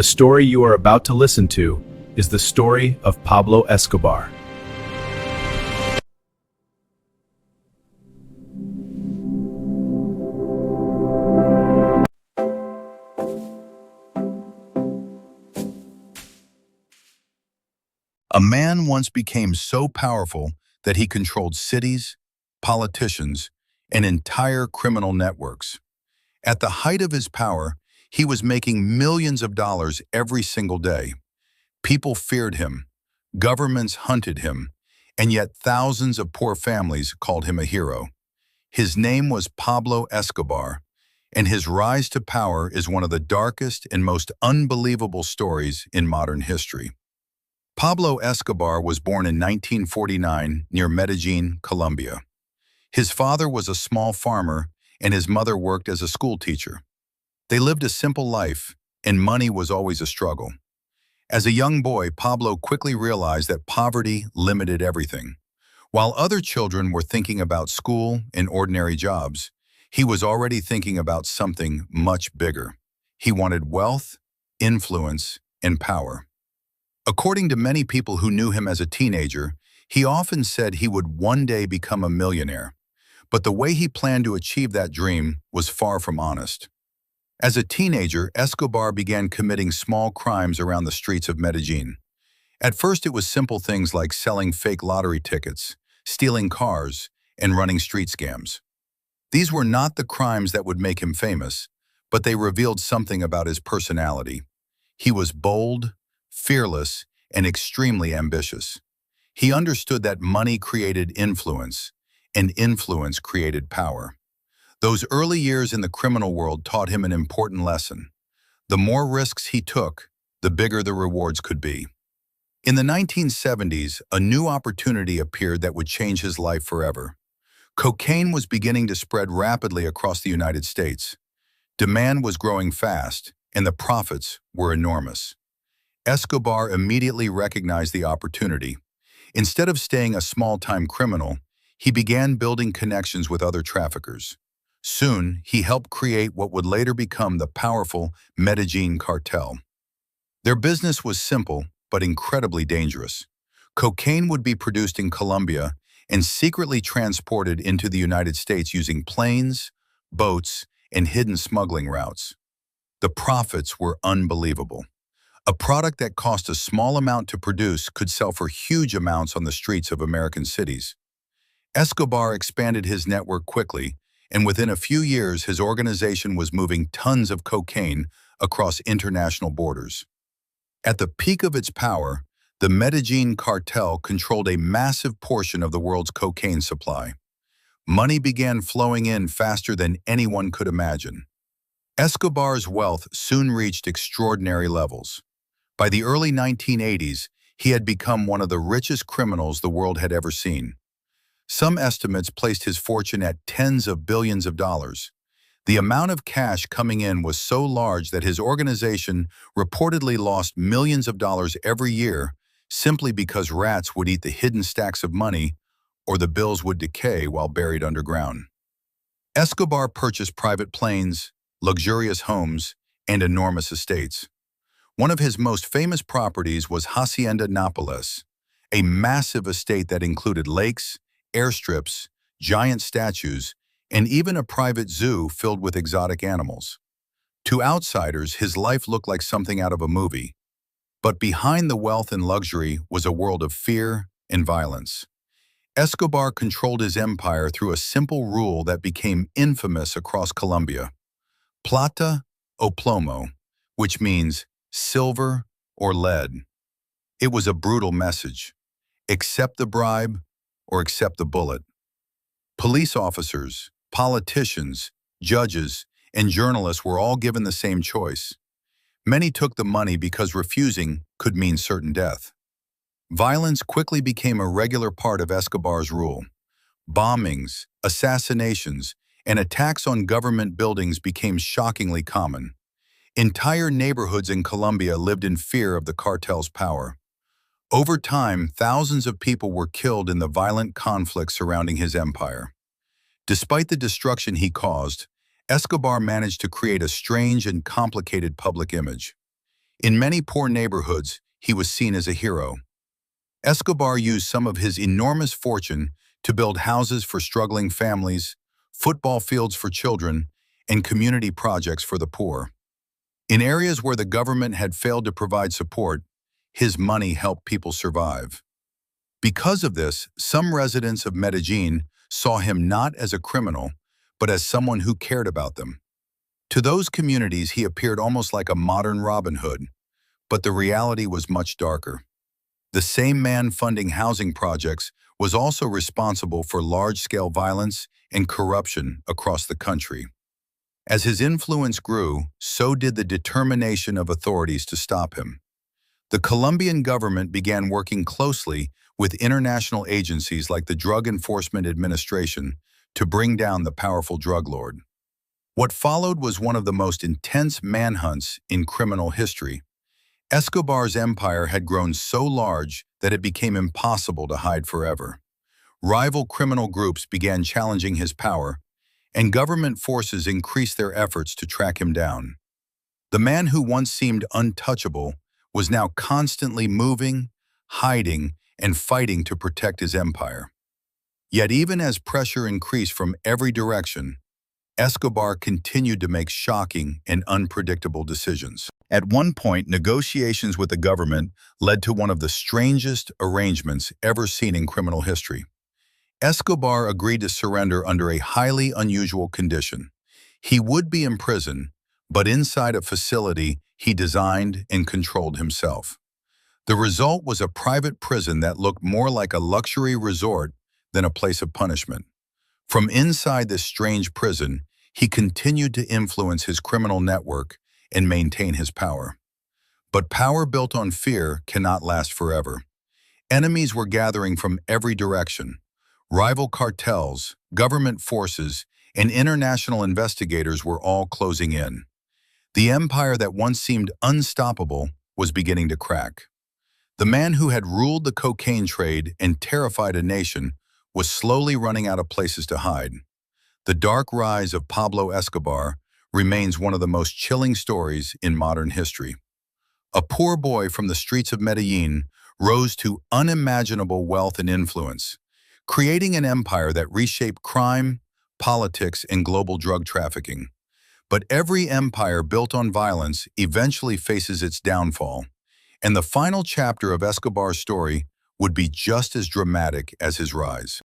The story you are about to listen to is the story of Pablo Escobar. A man once became so powerful that he controlled cities, politicians, and entire criminal networks. At the height of his power, he was making millions of dollars every single day. People feared him, governments hunted him, and yet thousands of poor families called him a hero. His name was Pablo Escobar, and his rise to power is one of the darkest and most unbelievable stories in modern history. Pablo Escobar was born in 1949 near Medellín, Colombia. His father was a small farmer and his mother worked as a school teacher. They lived a simple life, and money was always a struggle. As a young boy, Pablo quickly realized that poverty limited everything. While other children were thinking about school and ordinary jobs, he was already thinking about something much bigger. He wanted wealth, influence, and power. According to many people who knew him as a teenager, he often said he would one day become a millionaire. But the way he planned to achieve that dream was far from honest. As a teenager, Escobar began committing small crimes around the streets of Medellín. At first, it was simple things like selling fake lottery tickets, stealing cars, and running street scams. These were not the crimes that would make him famous, but they revealed something about his personality. He was bold, fearless, and extremely ambitious. He understood that money created influence, and influence created power. Those early years in the criminal world taught him an important lesson. The more risks he took, the bigger the rewards could be. In the 1970s, a new opportunity appeared that would change his life forever. Cocaine was beginning to spread rapidly across the United States. Demand was growing fast, and the profits were enormous. Escobar immediately recognized the opportunity. Instead of staying a small-time criminal, he began building connections with other traffickers. Soon, he helped create what would later become the powerful Medellín Cartel. Their business was simple, but incredibly dangerous. Cocaine would be produced in Colombia and secretly transported into the United States using planes, boats, and hidden smuggling routes. The profits were unbelievable. A product that cost a small amount to produce could sell for huge amounts on the streets of American cities. Escobar expanded his network quickly, and within a few years his organization was moving tons of cocaine across international borders. At the peak of its power, the Medellín Cartel controlled a massive portion of the world's cocaine supply. Money began flowing in faster than anyone could imagine. Escobar's wealth soon reached extraordinary levels. By the early 1980s, he had become one of the richest criminals the world had ever seen. Some estimates placed his fortune at tens of billions of dollars. The amount of cash coming in was so large that his organization reportedly lost millions of dollars every year simply because rats would eat the hidden stacks of money or the bills would decay while buried underground. Escobar purchased private planes, luxurious homes, and enormous estates. One of his most famous properties was Hacienda Nápoles, a massive estate that included lakes, airstrips, giant statues, and even a private zoo filled with exotic animals. To outsiders, his life looked like something out of a movie. But behind the wealth and luxury was a world of fear and violence. Escobar controlled his empire through a simple rule that became infamous across Colombia: plata o plomo, which means silver or lead. It was a brutal message. Accept the bribe or accept the bullet. Police officers, politicians, judges, and journalists were all given the same choice. Many took the money because refusing could mean certain death. Violence quickly became a regular part of Escobar's rule. Bombings, assassinations, and attacks on government buildings became shockingly common. Entire neighborhoods in Colombia lived in fear of the cartel's power. Over time, thousands of people were killed in the violent conflicts surrounding his empire. Despite the destruction he caused, Escobar managed to create a strange and complicated public image. In many poor neighborhoods, he was seen as a hero. Escobar used some of his enormous fortune to build houses for struggling families, football fields for children, and community projects for the poor. In areas where the government had failed to provide support, his money helped people survive. Because of this, some residents of Medellín saw him not as a criminal, but as someone who cared about them. To those communities, he appeared almost like a modern Robin Hood, but the reality was much darker. The same man funding housing projects was also responsible for large-scale violence and corruption across the country. As his influence grew, so did the determination of authorities to stop him. The Colombian government began working closely with international agencies like the Drug Enforcement Administration to bring down the powerful drug lord. What followed was one of the most intense manhunts in criminal history. Escobar's empire had grown so large that it became impossible to hide forever. Rival criminal groups began challenging his power, and government forces increased their efforts to track him down. The man who once seemed untouchable was now constantly moving, hiding, and fighting to protect his empire. Yet even as pressure increased from every direction, Escobar continued to make shocking and unpredictable decisions. At one point, negotiations with the government led to one of the strangest arrangements ever seen in criminal history. Escobar agreed to surrender under a highly unusual condition. He would be imprisoned, but inside a facility he designed and controlled himself. The result was a private prison that looked more like a luxury resort than a place of punishment. From inside this strange prison, he continued to influence his criminal network and maintain his power. But power built on fear cannot last forever. Enemies were gathering from every direction. Rival cartels, government forces, and international investigators were all closing in. The empire that once seemed unstoppable was beginning to crack. The man who had ruled the cocaine trade and terrified a nation was slowly running out of places to hide. The dark rise of Pablo Escobar remains one of the most chilling stories in modern history. A poor boy from the streets of Medellín rose to unimaginable wealth and influence, creating an empire that reshaped crime, politics, and global drug trafficking. But every empire built on violence eventually faces its downfall, and the final chapter of Escobar's story would be just as dramatic as his rise.